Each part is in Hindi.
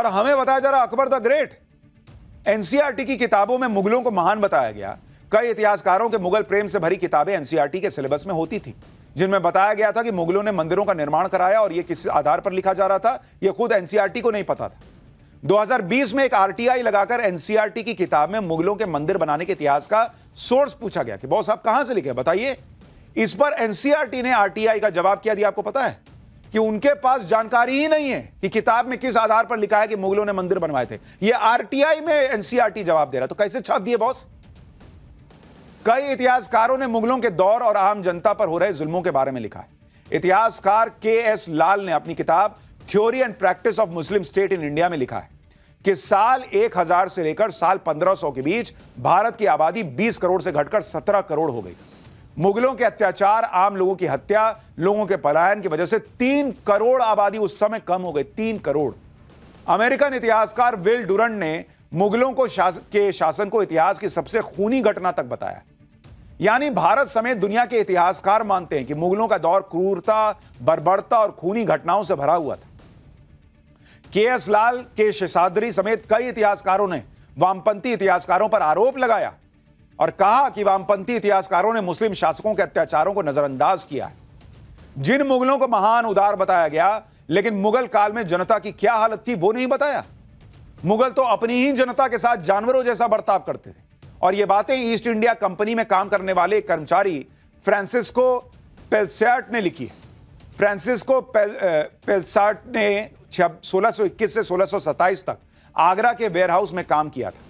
हमें बताया जा रहा अकबर द ग्रेट। एनसीईआरटी की किताबों में मुगलों को महान बताया गया। कई इतिहासकारों के मुगल प्रेम से भरी किताबें एनसीईआरटी के सिलेबस में होती थी, जिनमें बताया गया था कि मुगलों ने मंदिरों का निर्माण कराया, और यह किस आधार पर लिखा जा रहा था यह खुद एनसीईआरटी को नहीं पता था। 2020 में एक आरटीआई लगाकर एनसीईआरटी की किताब में मुगलों के मंदिर बनाने के इतिहास का सोर्स पूछा गया कि बॉस आप कहां से लिखे बताइए। इस पर एनसीईआरटी ने आरटीआई का जवाब क्या दिया आपको पता है? कि उनके पास जानकारी ही नहीं है कि किताब में किस आधार पर लिखा है कि मुगलों ने मंदिर बनवाए थे। यह आरटीआई में एनसीईआरटी जवाब दे रहा, तो कैसे छाप दिए बॉस? कई इतिहासकारों ने मुगलों के दौर और आम जनता पर हो रहे जुल्मों के बारे में लिखा है। इतिहासकार के.एस. लाल ने अपनी किताब theory and practice of Muslim state in India में लिखा है कि साल 1000 से लेकर साल 1500 के बीच भारत की आबादी 20 करोड़ से घटकर 17 करोड़ हो गई। मुगलों के अत्याचार, आम लोगों की हत्या, लोगों के पलायन की वजह से 3 करोड़ आबादी उस समय कम हो गई। 3 करोड़। अमेरिकन इतिहासकार विल डुरंट ने मुगलों के शासन को इतिहास की सबसे खूनी घटना तक बताया। यानी भारत समेत दुनिया के इतिहासकार मानते हैं कि मुगलों का दौर क्रूरता, बर्बरता और खूनी घटनाओं से भरा हुआ था। के.एस. लाल, के शेषाद्री समेत कई इतिहासकारों ने वामपंथी इतिहासकारों पर आरोप लगाया और कहा कि वामपंथी इतिहासकारों ने मुस्लिम शासकों के अत्याचारों को नजरअंदाज किया है। जिन मुगलों को महान उदार बताया गया, लेकिन मुगल काल में जनता की क्या हालत थी वो नहीं बताया। मुगल तो अपनी ही जनता के साथ जानवरों जैसा बर्ताव करते थे, और ये बातें ईस्ट इंडिया कंपनी में काम करने वाले कर्मचारी फ्रांसिस्को पेल्सार्ट ने लिखी है। फ्रांसिस्को पेल्सार्ट ने 1621 से 1627 तक आगरा के वेयरहाउस में काम किया था,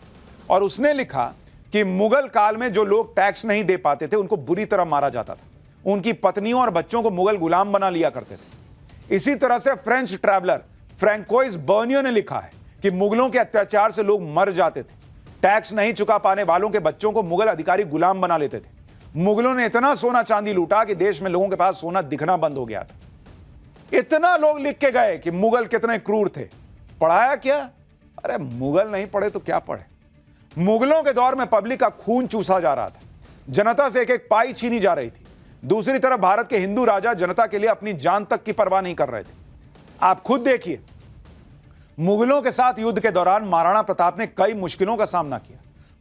और उसने लिखा कि मुगल काल में जो लोग टैक्स नहीं दे पाते थे उनको बुरी तरह मारा जाता था। उनकी पत्नियों और बच्चों को मुगल गुलाम बना लिया करते थे। इसी तरह से फ्रेंच ट्रैवलर फ्रैंकोइस बर्नियो ने लिखा है कि मुगलों के अत्याचार से लोग मर जाते थे। टैक्स नहीं चुका पाने वालों के बच्चों को मुगल अधिकारी गुलाम बना लेते थे। मुगलों ने इतना सोना चांदी लूटा कि देश में लोगों के पास सोना दिखना बंद हो गया था। इतना लोग लिख के गए कि मुगल कितने क्रूर थे। पढ़ाया क्या? अरे मुगल नहीं पढ़े तो क्या पढ़े। मुगलों के दौर में पब्लिक का खून चूसा जा रहा था, जनता से एक एक पाई छीनी जा रही थी। दूसरी तरफ भारत के हिंदू राजा जनता के लिए अपनी जान तक की परवाह नहीं कर रहे थे। आप खुद देखिए, मुगलों के साथ युद्ध के दौरान महाराणा प्रताप ने कई मुश्किलों का सामना किया।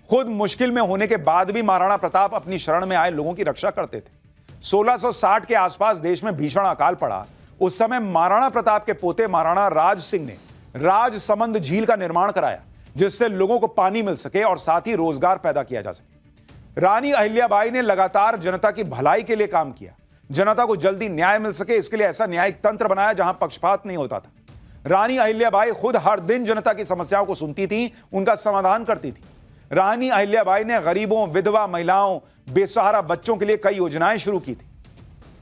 खुद मुश्किल में होने के बाद भी महाराणा प्रताप अपनी शरण में आए लोगों की रक्षा करते थे। 1660 के आसपास देश में भीषण अकाल पड़ा। उस समय महाराणा प्रताप के पोते महाराणा राज सिंह ने राजसमंद झील का निर्माण कराया, जिससे लोगों को पानी मिल सके और साथ ही रोजगार पैदा किया जा सके। रानी अहिल्याबाई ने लगातार जनता की भलाई के लिए काम किया। जनता को जल्दी न्याय मिल सके, इसके लिए ऐसा न्यायिक तंत्र बनाया जहां पक्षपात नहीं होता था। रानी अहिल्याबाई खुद हर दिन जनता की समस्याओं को सुनती थी, उनका समाधान करती थी। रानी अहिल्याबाई ने गरीबों, विधवा महिलाओं, बेसहारा बच्चों के लिए कई योजनाएं शुरू की थी।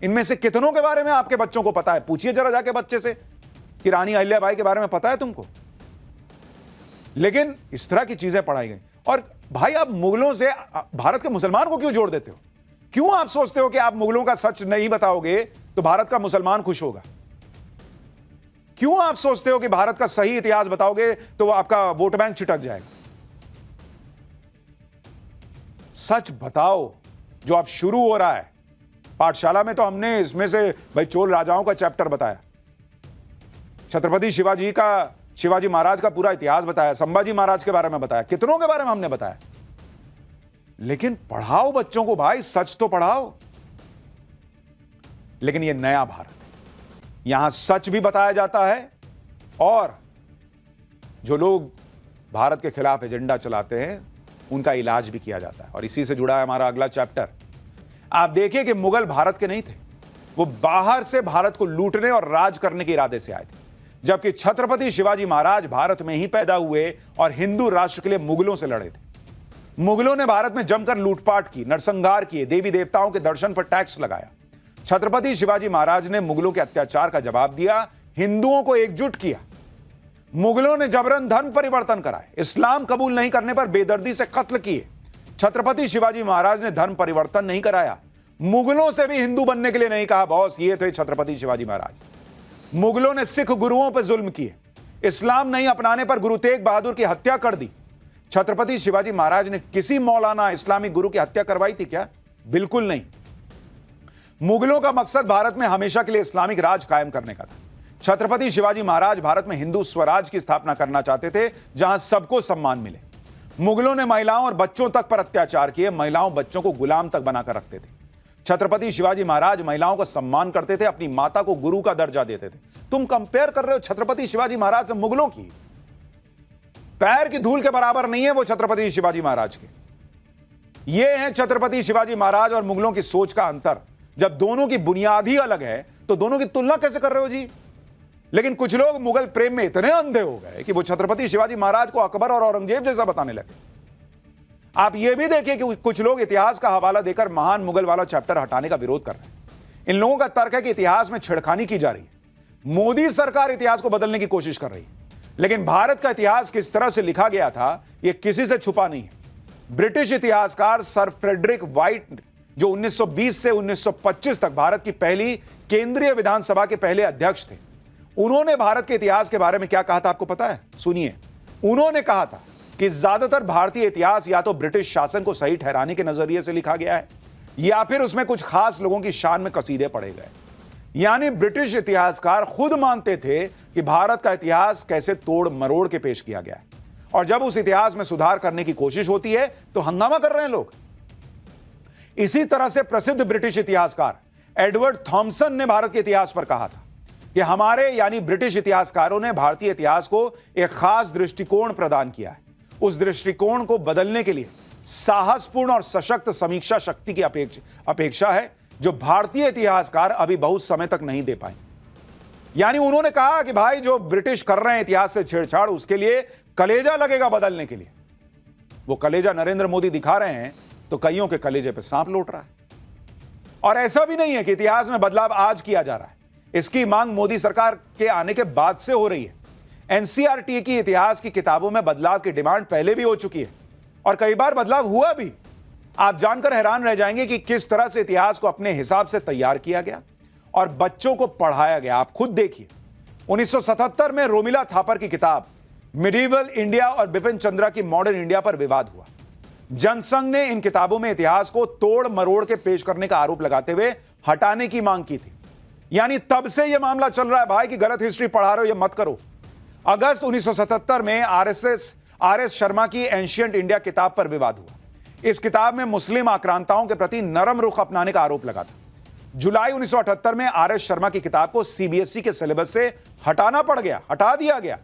इनमें से कितनों के बारे में आपके बच्चों को पता है? पूछिए जरा जाके बच्चे से कि रानी अहिल्याबाई के बारे में पता है तुमको? लेकिन इस तरह की चीजें पढ़ाई गई। और भाई, आप मुगलों से भारत के मुसलमान को क्यों जोड़ देते हो? क्यों आप सोचते हो कि आप मुगलों का सच नहीं बताओगे तो भारत का मुसलमान खुश होगा? क्यों आप सोचते हो कि भारत का सही इतिहास बताओगे तो आपका वोट बैंक छिटक जाएगा? सच बताओ। जो अब शुरू हो रहा है पाठशाला में, तो हमने इसमें से भाई चोल राजाओं का चैप्टर बताया, छत्रपति शिवाजी महाराज का पूरा इतिहास बताया, संभाजी महाराज के बारे में बताया, कितनों के बारे में हमने बताया। लेकिन पढ़ाओ बच्चों को भाई, सच तो पढ़ाओ। लेकिन यह नया भारत है, यहां सच भी बताया जाता है, और जो लोग भारत के खिलाफ एजेंडा चलाते हैं उनका इलाज भी किया जाता है। और इसी से जुड़ा है हमारा अगला चैप्टर। आप देखिए कि मुगल भारत के नहीं थे, वो बाहर से भारत को लूटने और राज करने के इरादे से आए थे। जबकि छत्रपति शिवाजी महाराज भारत में ही पैदा हुए और हिंदू राष्ट्र के लिए मुगलों से लड़े थे। मुगलों ने भारत में जमकर लूटपाट की, नरसंहार किए, देवी देवताओं के दर्शन पर टैक्स लगाया। छत्रपति शिवाजी महाराज ने मुगलों के अत्याचार का जवाब दिया, हिंदुओं को एकजुट किया। मुगलों ने जबरन धर्म परिवर्तन कराए, इस्लाम कबूल नहीं करने पर बेदर्दी से कत्ल किए। छत्रपति शिवाजी महाराज ने धर्म परिवर्तन नहीं कराया, मुगलों से भी हिंदू बनने के लिए नहीं कहा। बॉस, ये थे छत्रपति शिवाजी महाराज। मुगलों ने सिख गुरुओं पर जुल्म किए, इस्लाम नहीं अपनाने पर गुरु तेग बहादुर की हत्या कर दी। छत्रपति शिवाजी महाराज ने किसी मौलाना इस्लामिक गुरु की हत्या करवाई थी क्या? बिल्कुल नहीं। मुगलों का मकसद भारत में हमेशा के लिए इस्लामिक राज कायम करने का था। छत्रपति शिवाजी महाराज भारत में हिंदू स्वराज की स्थापना करना चाहते थे, जहां सबको सम्मान मिले। मुगलों ने महिलाओं और बच्चों तक पर अत्याचार किए, महिलाओं बच्चों को गुलाम तक बनाकर रखते थे। छत्रपति शिवाजी महाराज महिलाओं का सम्मान करते थे, अपनी माता को गुरु का दर्जा देते थे। तुम कंपेयर कर रहे हो छत्रपति शिवाजी महाराज से मुगलों की? पैर की धूल के बराबर नहीं है वो छत्रपति शिवाजी महाराज के। ये है छत्रपति शिवाजी महाराज और मुगलों की सोच का अंतर। जब दोनों की बुनियाद ही अलग है तो दोनों की तुलना कैसे कर रहे हो जी? लेकिन कुछ लोग मुगल प्रेम में इतने अंधे हो गए कि वो छत्रपति शिवाजी महाराज को अकबर और औरंगजेब जैसा बताने लगे। आप ये भी देखिए कि कुछ लोग इतिहास का हवाला देकर महान मुगल वाला चैप्टर हटाने का विरोध कर रहे हैं। इन लोगों का तर्क है कि इतिहास में छेड़खानी की जा रही है। मोदी सरकार इतिहास को बदलने की कोशिश कर रही है, लेकिन भारत का इतिहास किस तरह से लिखा गया था यह किसी से छुपा नहीं है। ब्रिटिश इतिहासकार सर फ्रेडरिक वाइट, जो 1920 से 1925 तक भारत की पहली केंद्रीय विधानसभा के पहले अध्यक्ष थे, उन्होंने भारत के इतिहास के बारे में क्या कहा था आपको पता है? सुनिए। उन्होंने कहा था कि ज्यादातर भारतीय इतिहास या तो ब्रिटिश शासन को सही ठहराने के नजरिए से लिखा गया है या फिर उसमें कुछ खास लोगों की शान में कसीदे पड़े गए। यानी ब्रिटिश इतिहासकार खुद मानते थे कि भारत का इतिहास कैसे तोड़ मरोड़ के पेश किया गया है, और जब उस इतिहास में सुधार करने की कोशिश होती है तो हंगामा कर रहे हैं लोग। इसी तरह से प्रसिद्ध ब्रिटिश इतिहासकार एडवर्ड थॉमसन ने भारत के इतिहास पर कहा था कि हमारे यानी ब्रिटिश इतिहासकारों ने भारतीय इतिहास को एक खास दृष्टिकोण प्रदान किया है। उस दृष्टिकोण को बदलने के लिए साहसपूर्ण और सशक्त समीक्षा शक्ति की अपेक्षा है, जो भारतीय इतिहासकार अभी बहुत समय तक नहीं दे पाए। यानी उन्होंने कहा कि भाई जो ब्रिटिश कर रहे हैं इतिहास से छेड़छाड़, उसके लिए कलेजा लगेगा बदलने के लिए। वो कलेजा नरेंद्र मोदी दिखा रहे हैं तो कईयों के कलेजे पे सांप लौट रहा है। और ऐसा भी नहीं है कि इतिहास में बदलाव आज किया जा रहा है, इसकी मांग मोदी सरकार के आने के बाद से हो रही है। एनसीईआरटी की इतिहास की किताबों में बदलाव की डिमांड पहले भी हो चुकी है और कई बार बदलाव हुआ भी। आप जानकर हैरान रह जाएंगे कि किस तरह से इतिहास को अपने हिसाब से तैयार किया गया और बच्चों को पढ़ाया गया। आप खुद देखिए, 1977 में रोमिला थापर की किताब मिडीवल इंडिया और बिपिन चंद्रा की मॉडर्न इंडिया पर विवाद हुआ। जनसंघ ने इन किताबों में इतिहास को तोड़ मरोड़ के पेश करने का आरोप लगाते हुए हटाने की मांग की थी। यानी तब से यह मामला चल रहा है भाई कि गलत हिस्ट्री पढ़ा रहे हो, यह मत करो। अगस्त 1977 में आर एस शर्मा की एंशिएंट इंडिया किताब पर विवाद हुआ। इस किताब में मुस्लिम आक्रांताओं के प्रति नरम रुख अपनाने का आरोप लगा था। जुलाई 1978 में आर एस शर्मा की किताब को सीबीएसई के सिलेबस से हटा दिया गया।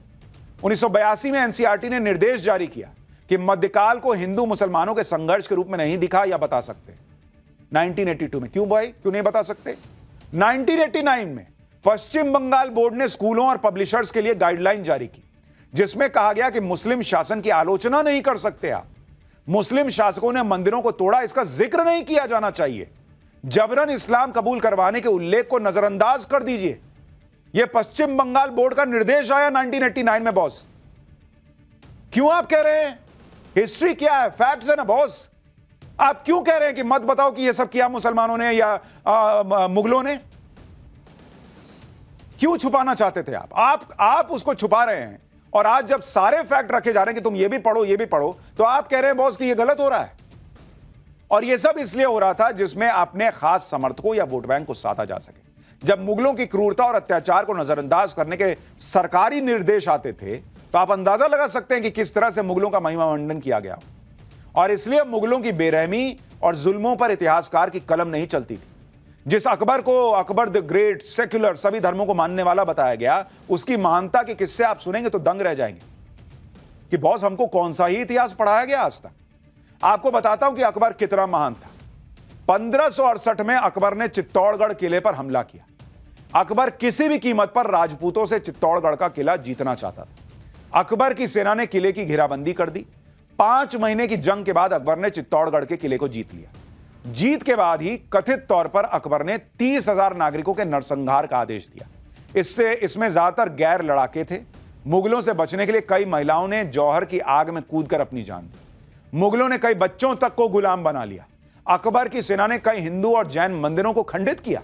1982 में एनसीईआरटी ने निर्देश जारी किया कि मध्यकाल को हिंदू मुसलमानों के संघर्ष के रूप में नहीं दिखा या बता सकते। 1982 में क्यों नहीं बता सकते? 1989 में पश्चिम बंगाल बोर्ड ने स्कूलों और पब्लिशर्स के लिए गाइडलाइन जारी की, जिसमें कहा गया कि मुस्लिम शासन की आलोचना नहीं कर सकते आप। मुस्लिम शासकों ने मंदिरों को तोड़ा, इसका जिक्र नहीं किया जाना चाहिए। जबरन इस्लाम कबूल करवाने के उल्लेख को नजरअंदाज कर दीजिए। यह पश्चिम बंगाल बोर्ड का निर्देश आया 1989 में बॉस। क्यों आप कह रहे हैं? हिस्ट्री क्या है? फैक्ट्स है ना बॉस। आप क्यों कह रहे हैं कि मत बताओ कि यह सब किया मुसलमानों ने या मुगलों ने? क्यों छुपाना चाहते थे आप उसको छुपा रहे हैं, और आज जब सारे फैक्ट रखे जा रहे हैं कि तुम ये भी पढ़ो, तो आप कह रहे हैं बॉस कि ये गलत हो रहा है। और ये सब इसलिए हो रहा था जिसमें अपने खास समर्थकों या वोट बैंक को साधा जा सके। जब मुगलों की क्रूरता और अत्याचार को नजरअंदाज करने के सरकारी निर्देश आते थे तो आप अंदाजा लगा सकते हैं कि किस तरह से मुगलों का महिमा मंडन किया गया। और इसलिए मुगलों की बेरहमी और जुल्मों पर इतिहासकार की कलम नहीं चलती थी। जिस अकबर को अकबर द ग्रेट, सेक्युलर, सभी धर्मों को मानने वाला बताया गया, उसकी महानता के किस्से आप सुनेंगे तो दंग रह जाएंगे कि बॉस हमको कौन सा ही इतिहास पढ़ाया गया आज तक। आपको बताता हूं कि अकबर कितना महान था। 1568 में अकबर ने चित्तौड़गढ़ किले पर हमला किया। अकबर किसी भी कीमत पर राजपूतों से चित्तौड़गढ़ का किला जीतना चाहता था। अकबर की सेना ने किले की घेराबंदी कर दी। 5 महीने की जंग के बाद अकबर ने चित्तौड़गढ़ के किले को जीत लिया। जीत के बाद ही कथित तौर पर अकबर ने 30,000 नागरिकों के नरसंहार का आदेश दिया। इसमें ज्यादातर गैर लड़ाके थे। मुगलों से बचने के लिए कई महिलाओं ने जौहर की आग में कूदकर अपनी जान दी। मुगलों ने कई बच्चों तक को गुलाम बना लिया। अकबर की सेना ने कई हिंदू और जैन मंदिरों को खंडित किया।